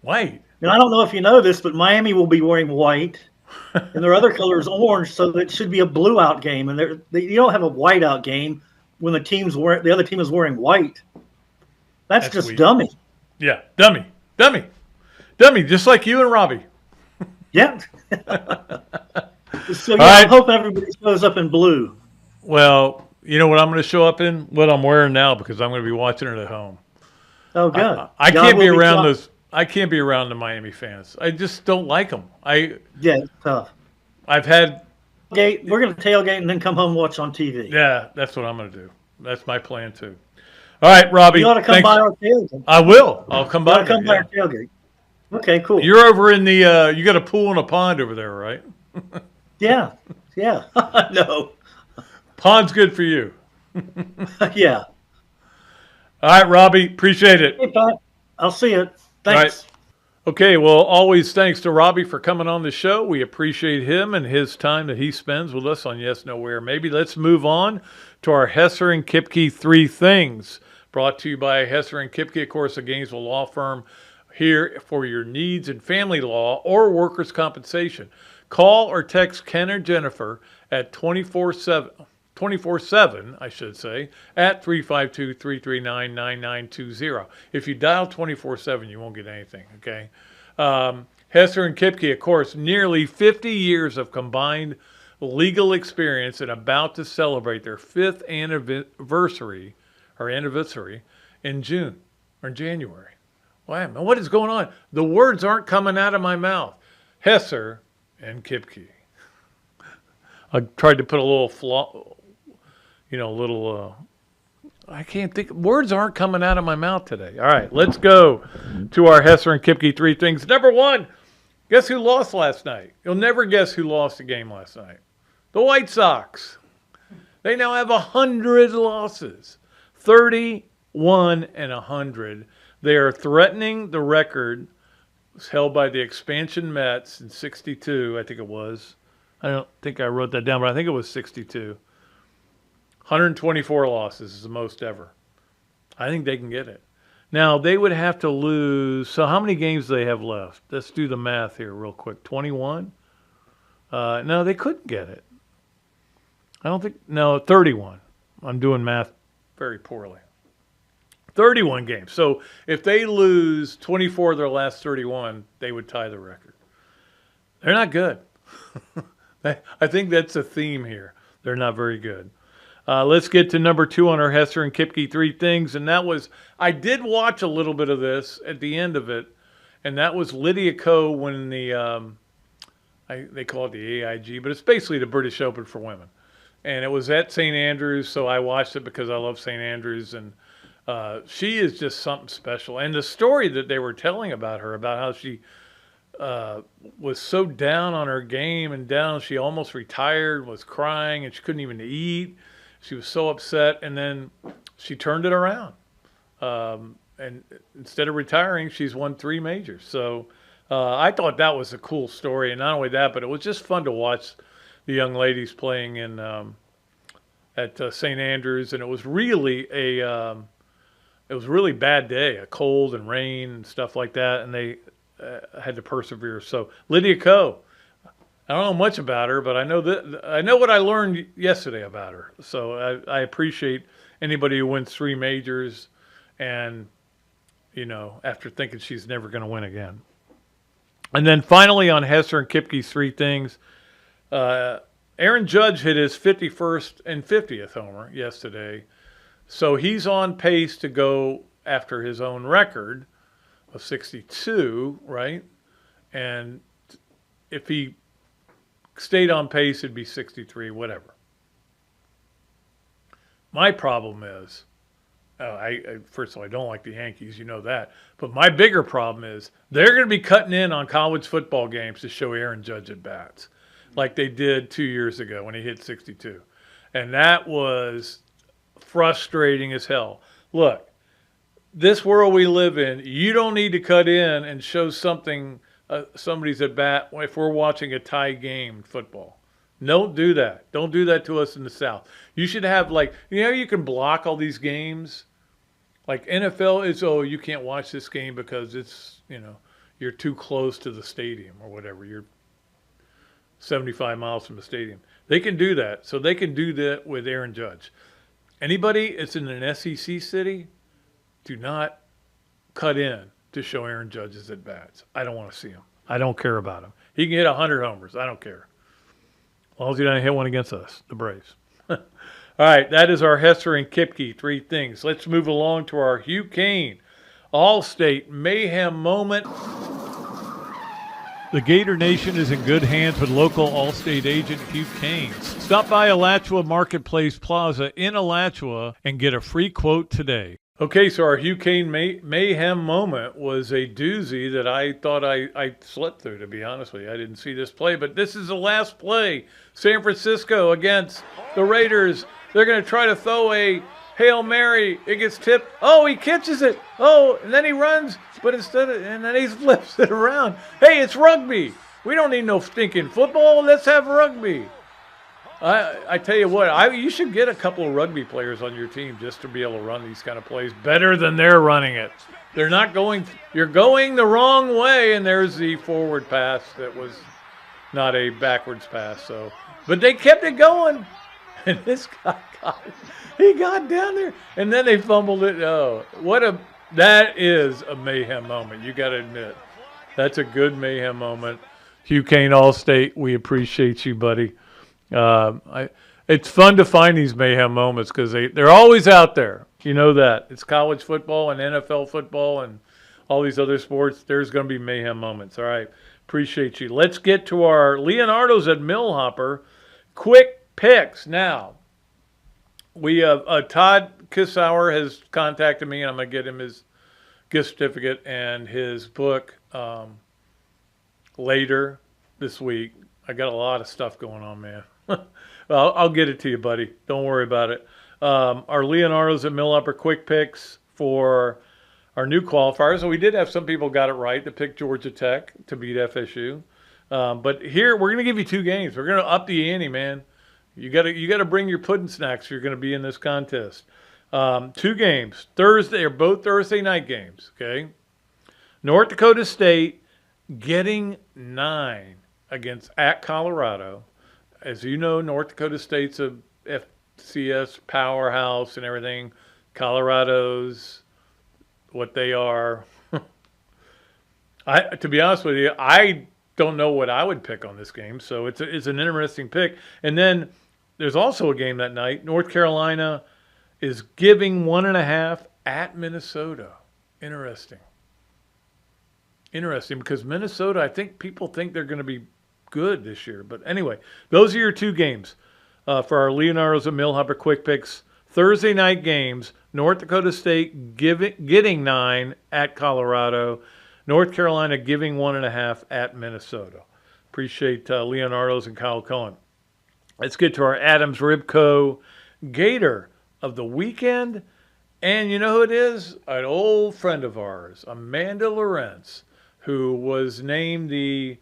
White? And I don't know if you know this, but Miami will be wearing white. And their other color is orange, so it should be a blue out game. And you don't have a white out game when the other team is wearing white. That's just weak. Dummy. Yeah, dummy, just like you and Robbie. Yeah. So I'm hoping everybody shows up in blue. Well, you know what I'm going to show up in? What I'm wearing now, because I'm going to be watching it at home. Oh, good. I can't be around those. I can't be around the Miami fans. I just don't like them. It's tough. I've had. We're going to tailgate and then come home and watch on TV. Yeah, that's what I'm going to do. That's my plan too. All right, Robbie. You ought to come by our tailgate. I will. I'll come by. Come by our tailgate. Okay, cool. You're over in the. You got a pool and a pond over there, right? Yeah. No. Pond's good for you. Yeah. All right, Robbie. Appreciate it. Hey, Pat. I'll see you. Thanks. Right. Okay, well, always thanks to Robbie for coming on the show. We appreciate him and his time that he spends with us on Yes, Nowhere. Maybe let's move on to our Hesser and Kipke 3 Things, brought to you by Hesser and Kipke, of course, a Gainesville law firm here for your needs in family law or workers' compensation. Call or text Ken or Jennifer at 24/7, I should say, at 352-339-9920. If you dial 24/7, you won't get anything, okay? Hesser and Kipke, of course, nearly 50 years of combined legal experience and about to celebrate their 5th anniversary in June or January. Wow, what is going on? The words aren't coming out of my mouth. Hesser and Kipke. I tried to put a little flaw, I can't think. Words aren't coming out of my mouth today. All right, let's go to our Hesser and Kipke 3 Things. Number 1, guess who lost last night? You'll never guess who lost the game last night. The White Sox. They now have 100 losses. 31-100. They are threatening the record held by the expansion Mets in 62, I think it was. I don't think I wrote that down, but I think it was 62. 124 losses is the most ever. I think they can get it. Now, they would have to lose. So how many games do they have left? Let's do the math here real quick. 21? No, they couldn't get it. I don't think, no, 31. I'm doing math very poorly. 31 games. So if they lose 24 of their last 31, they would tie the record. They're not good. I think that's a theme here. They're not very good. Let's get to number 2 on our Hesser and Kipke 3 things. And that was, I did watch a little bit of this at the end of it. And that was Lydia Ko winning the, they call it the AIG, but it's basically the British Open for women. And it was at St. Andrews, so I watched it because I love St. Andrews. And she is just something special. And the story that they were telling about her, about how she was so down on her game and down, she almost retired, was crying, and she couldn't even eat. She was so upset, and then she turned it around. And instead of retiring, she's won 3 majors. So I thought that was a cool story. And not only that, but it was just fun to watch the young ladies playing in at St. Andrews. And it was really a bad day, a cold and rain and stuff like that. And they had to persevere. So Lydia Ko, I don't know much about her, but I know what I learned yesterday about her. So I appreciate anybody who wins 3 majors and, after thinking she's never going to win again. And then finally on Hesser and Kipke's 3 things, Aaron Judge hit his 51st and 50th homer yesterday. So he's on pace to go after his own record of 62, right? And if he stayed on pace, it'd be 63, whatever. My problem is, first of all, I don't like the Yankees, you know that. But my bigger problem is they're going to be cutting in on college football games to show Aaron Judge at bats, like they did 2 years ago when he hit 62. And that was frustrating as hell. Look, this world we live in, you don't need to cut in and show something, somebody's at bat if we're watching a tie game in football. Don't do that. Don't do that to us in the South. You should have, you can block all these games. Like NFL is, you can't watch this game because it's, you're too close to the stadium or whatever. You're 75 miles from the stadium. They can do that. So they can do that with Aaron Judge. Anybody that's in an SEC city, do not cut in to show Aaron Judge's at bats. I don't want to see him. I don't care about him. He can hit 100 homers. I don't care. As long as he doesn't hit one against us, the Braves. All right, that is our Hesser and Kipke 3 things. Let's move along to our Hugh Cain Allstate Mayhem moment. The Gator Nation is in good hands with local Allstate agent Hugh Cain. Stop by Alachua Marketplace Plaza in Alachua and get a free quote today. Okay, so our Hugh Cain Mayhem moment was a doozy that I thought I slept through, to be honest with you. I didn't see this play, but this is the last play. San Francisco against the Raiders. They're going to try to throw a Hail Mary. It gets tipped. Oh, he catches it. Oh, and then he runs, but and then he flips it around. Hey, it's rugby. We don't need no stinking football. Let's have rugby. I tell you what, you should get a couple of rugby players on your team just to be able to run these kind of plays better than they're running it. They're not going, you're going the wrong way, and there's the forward pass that was not a backwards pass. So, but they kept it going, and this guy got down there, and then they fumbled it. Oh, that is a mayhem moment. You got to admit, that's a good mayhem moment. Hugh Cain Allstate, we appreciate you, buddy. It's fun to find these mayhem moments because they're always out there. You know that. It's college football and NFL football and all these other sports. There's going to be mayhem moments. All right. Appreciate you. Let's get to our Leonardo's at Millhopper. Quick picks. Now, we have Todd Kissauer has contacted me, and I'm going to get him his gift certificate and his book later this week. I got a lot of stuff going on, man. Well, I'll get it to you, buddy. Don't worry about it. Our Leonardo's at Millhopper quick picks for our new qualifiers. So we did have some people got it right to pick Georgia Tech to beat FSU. But here we're going to give you 2 games. We're going to up the ante, man. You got to bring your pudding snacks if you're going to be in this contest. 2 games. They're both Thursday night games, okay? North Dakota State getting 9 at Colorado. As you know, North Dakota State's a FCS powerhouse and everything. Colorado's what they are. To be honest with you, I don't know what I would pick on this game, so it's an interesting pick. And then there's also a game that night. North Carolina is giving 1.5 at Minnesota. Interesting, because Minnesota, I think people think they're going to be good this year. But anyway, those are your two games for our Leonardo's and Millhopper quick picks. Thursday night games, North Dakota State getting 9 at Colorado. North Carolina giving 1.5 at Minnesota. Appreciate Leonardo's and Kyle Cohen. Let's get to our Adams Ribco Gator of the weekend. And you know who it is? An old friend of ours, Amanda Lawrence, who was named the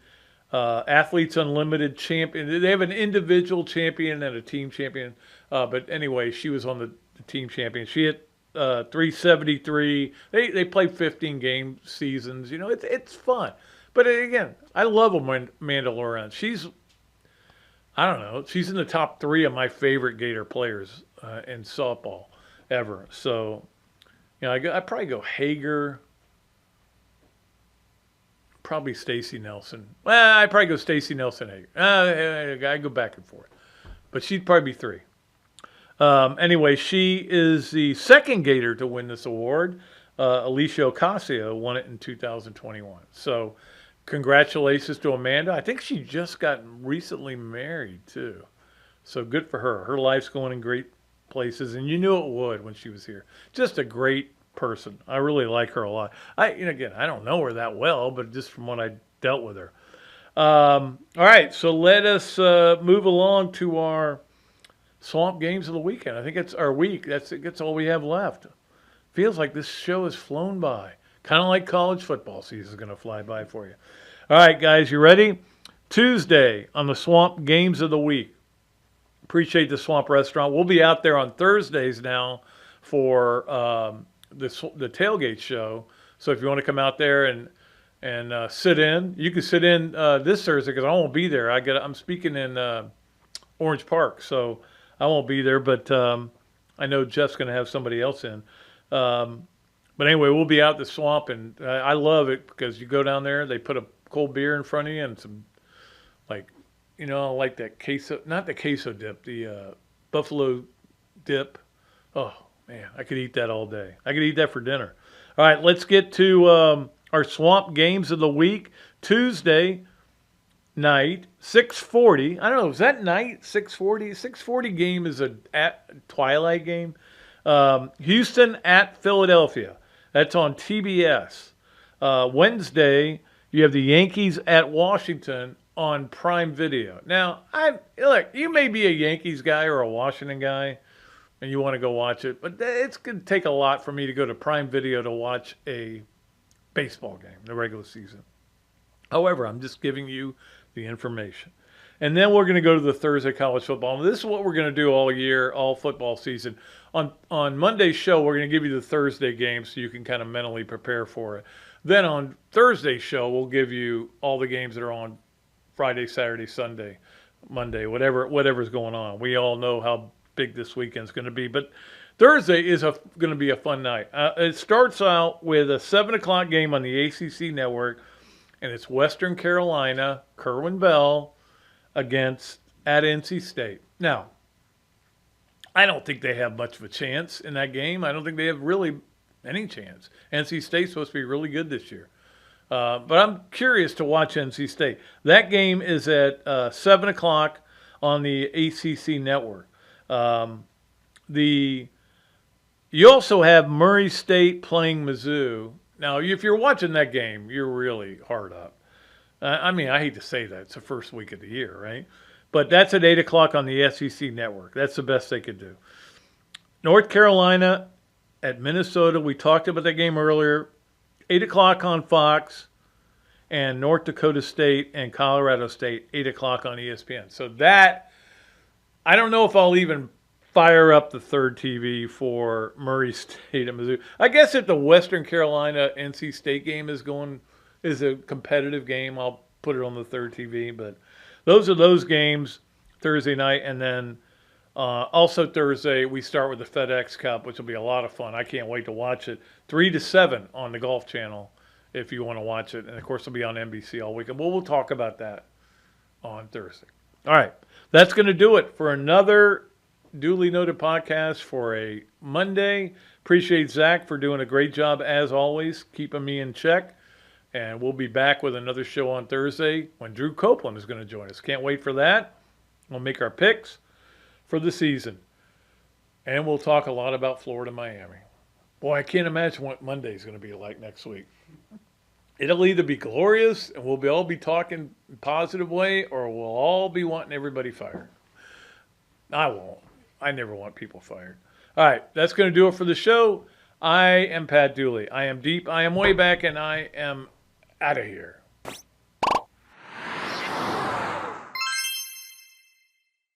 Athletes Unlimited champion. They have an individual champion and a team champion. But anyway, she was on the team champion. She hit 373. They play 15 game seasons. You know, it's fun. But again, I love Amanda Lawrence. She's in the top 3 of my favorite Gator players in softball ever. So, you know, I'd probably go Hager, probably Stacy Nelson. Well, I'd probably go Stacy Nelson, Hager. I go back and forth. But she'd probably be 3. Anyway, she is the second Gator to win this award. Alicia Ocasio won it in 2021. So congratulations to Amanda. I think she just got recently married, too. So good for her. Her life's going in great places, and you knew it would when she was here. Just a great person. I really like her a lot. Again, I don't know her that well, but just from what I dealt with her. All right, so let us move along to our Swamp Games of the weekend. I think it's our week. That's all we have left. Feels like this show has flown by. Kind of like college football season is going to fly by for you. All right, guys, you ready? Tuesday on the Swamp Games of the week. Appreciate the Swamp Restaurant. We'll be out there on Thursdays now for the tailgate show. So if you want to come out there and sit in, you can sit in this Thursday because I won't be there. I'm speaking in Orange Park, so I won't be there, but I know Jeff's going to have somebody else in. But anyway, we'll be out the swamp, and I love it because you go down there, they put a cold beer in front of you and some, like that queso, not the queso dip, the buffalo dip. Oh, man, I could eat that all day. I could eat that for dinner. All right, let's get to our Swamp Games of the week. Tuesday night, 6:40. I don't know, is that night, 6:40? 6:40 game is a twilight game. Houston at Philadelphia. That's on TBS. Wednesday, you have the Yankees at Washington on Prime Video. Now, look, you may be a Yankees guy or a Washington guy, and you want to go watch it, but it's going to take a lot for me to go to Prime Video to watch a baseball game, the regular season. However, I'm just giving you the information. And then we're going to go to the Thursday college football. And this is what we're going to do all year, all football season. On Monday's show, we're going to give you the Thursday game so you can kind of mentally prepare for it. Then on Thursday's show, we'll give you all the games that are on Friday, Saturday, Sunday, Monday, whatever's going on. We all know how big this weekend's going to be. But Thursday is going to be a fun night. It starts out with a 7 o'clock game on the ACC network, and it's Western Carolina, Kerwin Bell, at NC State. Now, I don't think they have much of a chance in that game. I don't think they have really any chance. NC State's supposed to be really good this year. But I'm curious to watch NC State. That game is at 7 o'clock on the ACC network. You also have Murray State playing Mizzou. Now, if you're watching that game, you're really hard up. I hate to say that. It's the first week of the year, right? But that's at 8 o'clock on the SEC network. That's the best they could do. North Carolina at Minnesota. We talked about that game earlier. 8 o'clock on Fox. And North Dakota State and Colorado State, 8 o'clock on ESPN. So that, I don't know if I'll even fire up the third TV for Murray State and Mizzou. I guess if the Western Carolina NC State game is a competitive game, I'll put it on the third TV. But those are those games Thursday night. And then Also Thursday, we start with the FedEx Cup, which will be a lot of fun. I can't wait to watch it. 3 to 7 on the Golf Channel if you want to watch it. And, of course, it'll be on NBC all weekend. Well, we'll talk about that on Thursday. All right. That's going to do it for another Duly Noted podcast for a Monday. Appreciate Zach for doing a great job, as always, keeping me in check. And we'll be back with another show on Thursday when Drew Copeland is going to join us. Can't wait for that. We'll make our picks for the season. And we'll talk a lot about Florida, Miami. Boy, I can't imagine what Monday is going to be like next week. It'll either be glorious and we'll all be talking in a positive way, or we'll all be wanting everybody fired. I won't. I never want people fired. All right, that's going to do it for the show. I am Pat Dooley. I am deep. I am way back, and I am out of here.